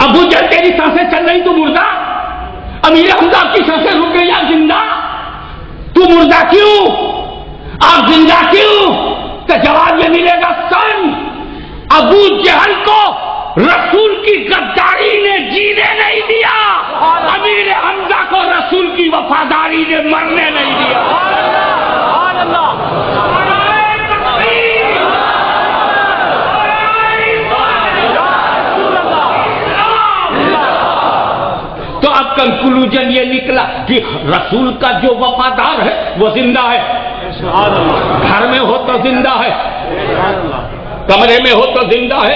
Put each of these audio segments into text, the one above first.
ابو جہل تیری سانسیں چل رہی تو مردہ، امیر حمزہ کی سانسیں رک گئی آپ زندہ، تو مردہ کیوں، آپ زندہ کیوں؟ تو جواب یہ ملے گا سن ابو جہل کو رسول کی غداری نے جینے نہیں دیا، امیر حمزہ کو رسول کی وفاداری نے مرنے نہیں دیا۔ تو اب کنکلوژن یہ نکلا کہ رسول کا جو وفادار ہے وہ زندہ ہے، گھر میں ہو تو زندہ ہے، کمرے میں ہو تو زندہ ہے،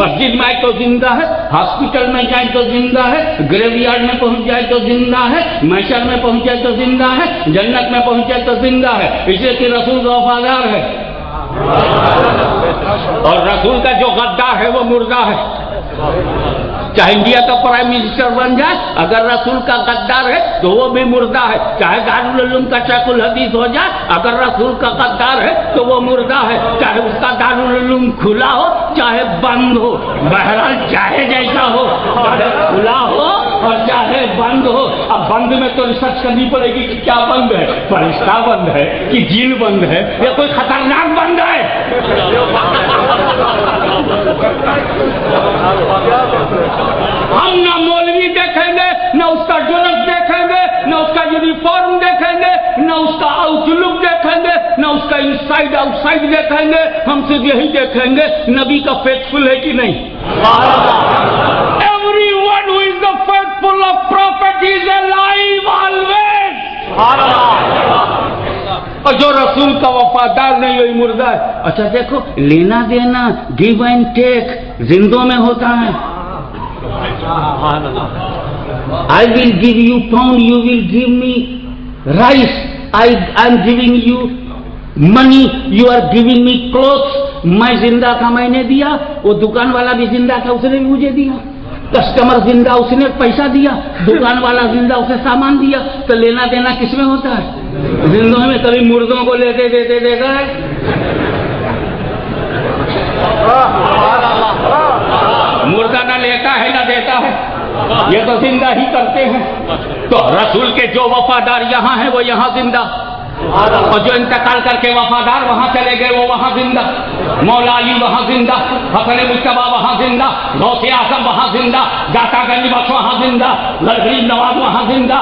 مسجد میں آئے تو زندہ ہے، ہاسپٹل میں جائے تو زندہ ہے، گریو یارڈ میں پہنچ جائے تو زندہ ہے، محشر میں پہنچ جائے تو زندہ ہے، جنت میں پہنچ جائے تو زندہ ہے، اس لیے کہ رسول کا وفادار ہے۔ اور رسول کا جو غدار ہے وہ مردہ ہے، چاہے انڈیا کا پرائم منسٹر بن جائے، اگر رسول کا غدار ہے تو وہ بھی مردہ ہے، چاہے دارالعلوم کا شیخ الحدیث ہو جائے، اگر رسول کا غدار ہے تو وہ مردہ ہے، چاہے اس کا دارالعلوم کھلا ہو چاہے بند ہو، بہرحال چاہے جیسا ہو، چاہے کھلا ہو اور چاہے بند ہو۔ اب بند میں تو ریسرچ کرنی پڑے گی کہ کیا بند ہے، فرشتہ بند ہے کہ جن بند ہے یا کوئی خطرناک بند ہے۔ ہم نہ مولوی دیکھیں گے، نہ اس کا جرم دیکھیں گے، نہ اس کا یونیفارم دیکھیں گے، نہ اس کا آؤٹ لک دیکھیں گے، نہ اس کا انسائڈ آؤٹ سائڈ دیکھیں گے، ہم صرف یہی دیکھیں گے نبی کا فیتھفل ہے کہ نہیں۔ Everyone who is the faithful of prophet is alive always۔ اور جو رسول کا وفادار نہیں وہی مردہ ہے۔ اچھا دیکھو، لینا دینا، گیو اینڈ ٹیک زندوں میں ہوتا ہے۔ I will give you pound, you will give me rice, I am giving you money, you are giving me clothes۔ میں زندہ تھا میں نے دیا، وہ دکان والا بھی زندہ تھا اس نے بھی مجھے دیا، کسٹمر زندہ اس نے پیسہ دیا، دکان والا زندہ اسے سامان دیا۔ تو لینا دینا کس میں ہوتا ہے؟ زندوں میں۔ کبھی مردوں کو لیتے دیتے دیکھا ہے؟ مردہ نہ لیتا ہے نہ دیتا ہے، یہ تو زندہ ہی کرتے ہیں۔ تو رسول کے جو وفادار یہاں ہیں وہ یہاں زندہ، اور جو انتقال کر کے وفادار وہاں چلے گئے وہ وہاں زندہ۔ مولا علی وہاں زندہ، حسن مجتبیٰ وہاں زندہ، غوث اعظم وہاں زندہ، داتا گنج بخش وہاں زندہ، غریب نواز وہاں زندہ،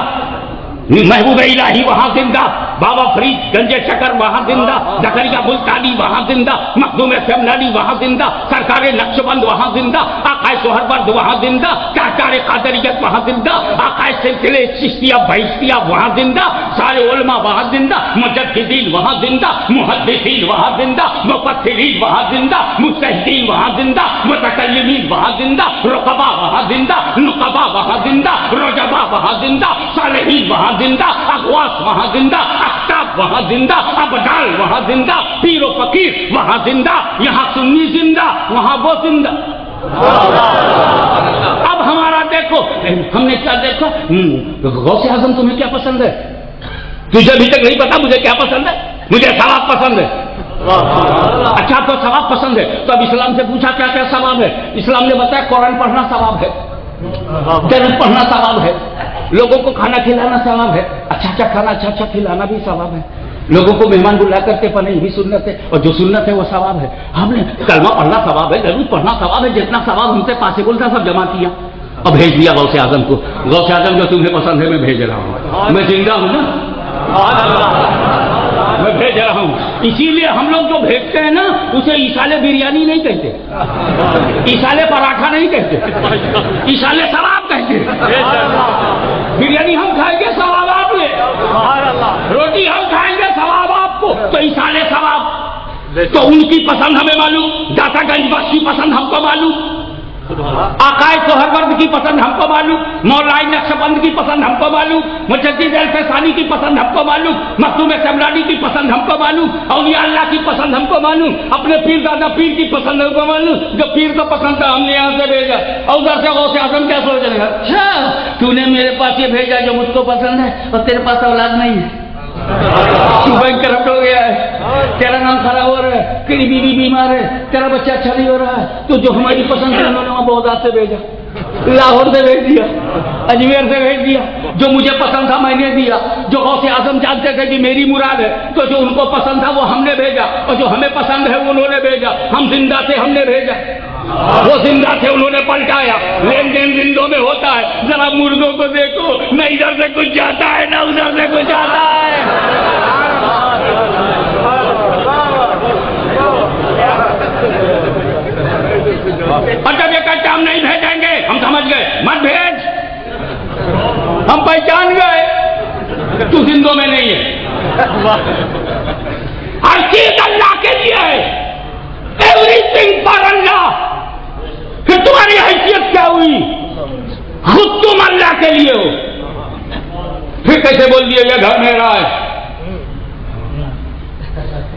محبوب الہی وہاں زندہ، بابا فرید گنج شکر وہاں زندہ، زکریا ملتانی وہاں زندہ، مخدوم سمنانی وہاں زندہ، سرکار نقشبند وہاں زندہ، آقائے سہروردِ وہاں زندہ، کہکار قادریت وہاں زندہ، آقائے سلسلے چشتیہ بہشتیہ وہاں زندہ، سارے علماء وہاں زندہ، مجددین وہاں زندہ، محدثین وہاں زندہ، مفسرین وہاں زندہ، مجتہدین وہاں زندہ، متکلمین وہاں زندہ، رقبا وہاں زندہ، نقبا وہاں زندہ، رجبا وہاں زندہ، صالحین وہاں زندہ، اغواث وہاں زندہ، اقطاب وہاں زندہ، ابدال وہاں زندہ، پیر و فقیر وہاں زندہ، یہاں سنی زندہ وہاں وہ زندہ۔ اب ہمارا دیکھو، ہم نے کیا دیکھا، غوث اعظم تمہیں کیا پسند ہے؟ تجھے ابھی تک نہیں پتا مجھے کیا پسند ہے؟ مجھے ثواب پسند ہے۔ اچھا تو ثواب پسند ہے تو اب اسلام سے پوچھا کیا کیا ثواب ہے؟ اسلام نے بتایا قرآن پڑھنا ثواب ہے، قرآن پڑھنا ثواب ہے، لوگوں کو کھانا کھلانا ثواب ہے، اچھا کھانا اچھا کھلانا بھی ثواب ہے، لوگوں کو مہمان بلا کر کے پڑھنا یہ بھی سنت ہے، اور جو سنت ہے وہ ثواب ہے۔ ہم نے کلمہ پڑھنا ثواب ہے، ضرور پڑھنا ثواب ہے، جتنا ثواب ہم سے پاسبل تھا سب جمع کیا اور بھیج دیا غوث اعظم کو۔ غوث اعظم جو تمہیں پسند ہے میں بھیج رہا ہوں، میں زندہ ہوں نا، میں بھیج رہا ہوں۔ اسی لیے ہم لوگ جو بھیجتے ہیں نا اسے ایسالے بریانی نہیں کہتے، ایسالے پراٹھا نہیں کہتے، ایسالے ثواب کہتے۔ بریانی ہم کھائیں گے ثواب آپ لے، روٹی ہم کھائیں گے ثواب آپ کو، تو ایسالے ثواب۔ تو ان کی پسند ہمیں معلوم، داتا گنج بخش کی پسند ہم کو معلوم، آقائے سہرورد کی پسند ہم کو معلوم، مولائی نقشبند کی پسند ہم کو معلوم، مجدد الفسانی کی پسند ہم کو معلوم، مخدوم سمرانی کی پسند ہم کو معلوم، اولیاء اللہ کی پسند ہم کو معلوم، اپنے پیر دادا پیر کی پسند ہم کو معلوم۔ جو پیر کو پسند تھا ہم نے یہاں سے بھیجا، اور ادھر سے غوث اعظم کیا سوچ رہے ہیں؟ اچھا تو نے میرے پاس یہ بھیجا جو مجھ کو پسند ہے اور تیرے پاس اولاد نہیں ہے، تو بینک کرپٹ ہو گیا ہے، تیرا نام خراب ہو رہا ہے، تیری بیوی بیمار ہے، تیرا بچہ اچھا نہیں ہو رہا ہے، تو جو ہماری پسند ہے انہوں نے وہاں بغداد سے بھیجا، لاہور سے بھیج دیا، اجمیر سے بھیج دیا، جو مجھے پسند تھا میں نے دیا، جو غوث اعظم جانتے تھے کہ میری مراد ہے تو جو ان کو پسند تھا وہ ہم نے بھیجا، اور جو ہمیں پسند ہے انہوں نے بھیجا، ہم زندہ تھے ہم نے بھیجا، وہ زندہ تھے انہوں نے پلٹایا، لین دین زندوں میں ہوتا ہے، ذرا مردوں کو دیکھو، نہ ادھر سے کچھ جاتا ہے نہ ادھر سے کچھ آتا ہے۔ اور جب یہ کہتے ہم نہیں بھیجیں گے، ہم سمجھ گئے مت بھیج، ہم پہچان گئے تو زندوں میں نہیں ہے، ہر چیز اللہ کے لیے ہے، ایوری تھنگ فار اللہ۔ پھر تمہاری حیثیت کیا ہوئی؟ خود تم اللہ کے لیے ہو، پھر کیسے بول دیے یہ گھر میرا ہے؟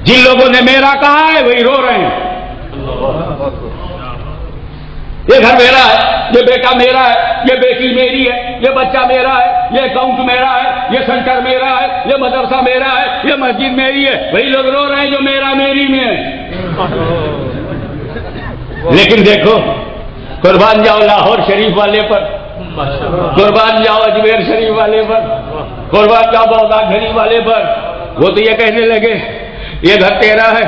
جن لوگوں نے میرا کہا ہے وہی رو رہے ہیں، یہ گھر میرا ہے، یہ بیٹا میرا ہے، یہ بیٹی میری ہے، یہ بچہ میرا ہے، یہ اکاؤنٹ میرا ہے، یہ سینٹر میرا ہے، یہ مدرسہ میرا ہے، یہ مسجد میری ہے، وہی لوگ رو رہے ہیں جو میرا میری میں ہے۔ لیکن دیکھو، قربان جاؤ لاہور شریف والے پر، قربان جاؤ اجمیر شریف والے پر، قربان جاؤ بغداد شریف والے پر، وہ تو یہ کہنے لگے یہ گھر تیرا ہے،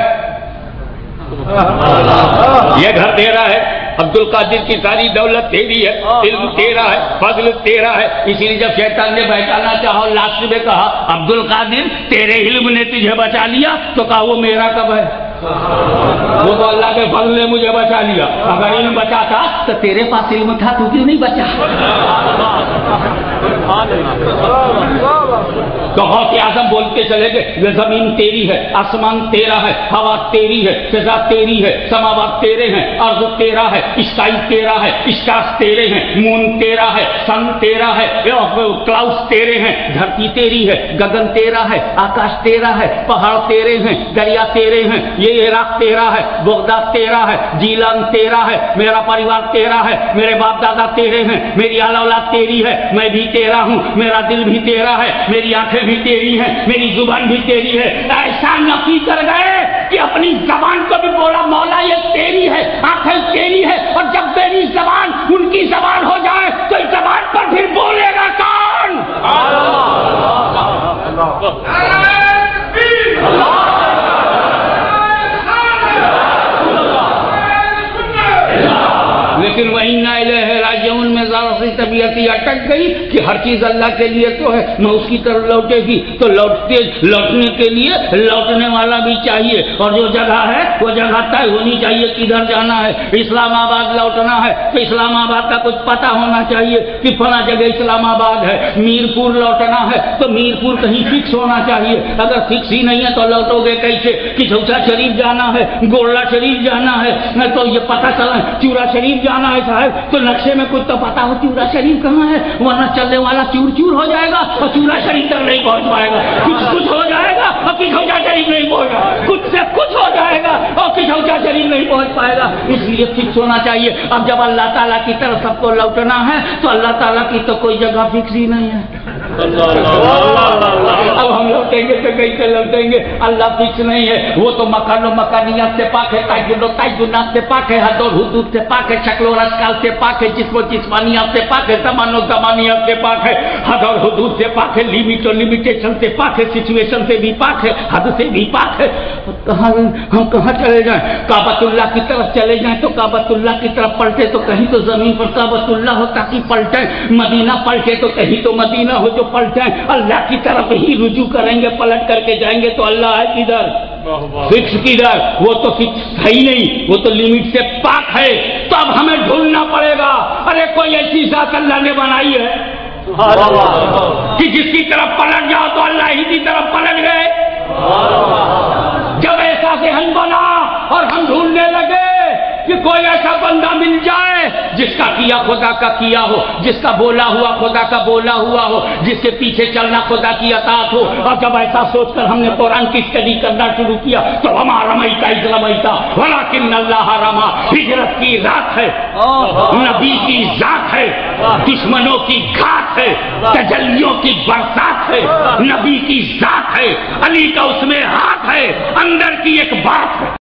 یہ گھر تیرا ہے، عبد القادر کی ساری دولت تیری ہے، علم تیرا ہے، فضل تیرا ہے۔ اسی لیے جب شیطان نے بہتانا چاہا اور لاسٹ میں کہا عبد القادر تیرے علم نے تجھے بچا لیا، تو کہا وہ میرا کب ہے؟ وہ تو اللہ کے فضل نے مجھے بچا لیا، اگر علم بچاتا تو تیرے پاس علم تھا تو کیوں نہیں بچا؟ تو غوث اعظم بولتے چلے گئے یہ زمین تیری ہے، آسمان تیرا ہے، ہوا تیری ہے، فضا تیری ہے، سماوات تیرے ہیں، ارض تیرا ہے، اسکائی تیرا ہے، اسٹارز تیرے ہیں، مون تیرا ہے، سن تیرا ہے، کلاؤڈز تیرے ہیں، دھرتی تیری ہے، گگن تیرا ہے، آکاش تیرا ہے، پہاڑ تیرے ہیں، دریا تیرے ہیں، یہ عراق تیرا ہے، بغداد تیرا ہے، جیلان تیرا ہے، میرا پریوار تیرا ہے، میرے باپ دادا تیرے ہیں، میری آل اولاد تیری ہے، میں بھی تیرا ہوں، میرا دل بھی تیرا ہے، میری آنکھیں بھی تیری ہیں، میری زبان بھی تیری ہے۔ ایسا نفی کر گئے کہ اپنی زبان کو بھی بولا مولا یہ تیری ہے، آنکھیں تیری ہے، اور جب میری زبان ان کی زبان ہو جائے تو اس زبان پر پھر بولے گا کون؟ لیکن وَإِنَّا إِلَيْهِ رَاجِعُونَ میں ذرا سی طبیعت یہ اٹک گئی کہ ہر چیز اللہ کے لیے تو ہے، میں اس کی طرف لوٹے گی تو لوٹنے کے لیے لوٹنے والا بھی چاہیے، اور جو جگہ ہے وہ جگہ طے ہونی چاہیے کدھر جانا ہے۔ اسلام آباد لوٹنا ہے تو اسلام آباد کا کچھ پتہ ہونا چاہیے کہ فلاں جگہ اسلام آباد ہے۔ میرپور لوٹنا ہے تو میرپور کہیں فکس ہونا چاہیے، اگر فکس ہی نہیں ہے تو لوٹو گے کیسے؟ کہ چوچا شریف جانا ہے، گولڑا شریف جانا ہے تو یہ پتہ چلا چورا شریف جانا ہے صاحب تو نقشے میں کچھ تو پتا ہو چورا شریف کہاں ہے، ورنہ چلنے والا چور چور ہو جائے گا اور چورا شریف تک نہیں پہنچ پائے گا، کچھ ہو جائے گا اور کچھوچا شریف نہیں پہنچ گا، کچھ سے کچھ ہو جائے گا اور کچھوچا شریف نہیں پہنچ پائے گا۔ اس لیے فکس ہونا چاہیے۔ اب جب اللہ تعالیٰ کی طرف سب کو لوٹنا ہے تو اللہ تعالیٰ کی تو کوئی جگہ فکس ہی نہیں ہے۔ اب ہم لوٹیں گے تو کہیں سے لوٹیں گے؟ اللہ فکس نہیں ہے، وہ تو مکان و مکانیات سے پاک ہے، تعین و تعینات سے پاک ہے، حد و حدود سے پاک ہے، شکل و اشکال سے پاک ہے، جسم و جسمانیات سے پاک ہے، زمان و زمانیات سے پاک ہے، حد اور حدود سے پاک ہے، لمٹ و لمیٹیشن سے پاک ہے، سچویشن سے بھی پاک ہے، حد سے بھی پاک ہے۔ ہم کہاں چلے جائیں؟ کعبۃ اللہ کی طرف چلے جائیں تو کعبۃ اللہ کی طرف پلٹے تو کہیں تو زمین پر کعبۃ اللہ ہو تاکہ پلٹیں، مدینہ پلٹے تو کہیں تو مدینہ ہو جو پلٹیں، اللہ کی طرف ہی رجوع کریں گے، پلٹ کر کے جائیں گے تو اللہ ہے کدھر؟ فکس کدھر؟ وہ تو فکس ہے ہی نہیں، وہ تو لمٹ سے پاک ہے۔ تو اب ہمیں ڈھونڈنا پڑے گا، ارے کوئی ایسی ذات اللہ نے بنائی ہے کہ جس کی طرف پلٹ جاؤ تو اللہ ہی کی طرف پلٹ گئے۔ جب ایسا ذہن بنا اور ہم ڈھونڈنے لگے کہ کوئی ایسا بندہ مل جائے جس کا کیا خدا کا کیا ہو، جس کا بولا ہوا خدا کا بولا ہوا ہو، جس کے پیچھے چلنا خدا کی اطاعت ہو۔ اور جب ایسا سوچ کر ہم نے قرآن کی اسٹڈی کرنا شروع کیا تو وما رمیت اذ رمیت ولکن اللہ رمی، ہجرت کی رات ہے، نبی کی ذات ہے، دشمنوں کی گھات ہے، تجلیوں کی برسات ہے، نبی کی ذات ہے، علی کا اس میں ہاتھ ہے، اندر کی ایک بات ہے۔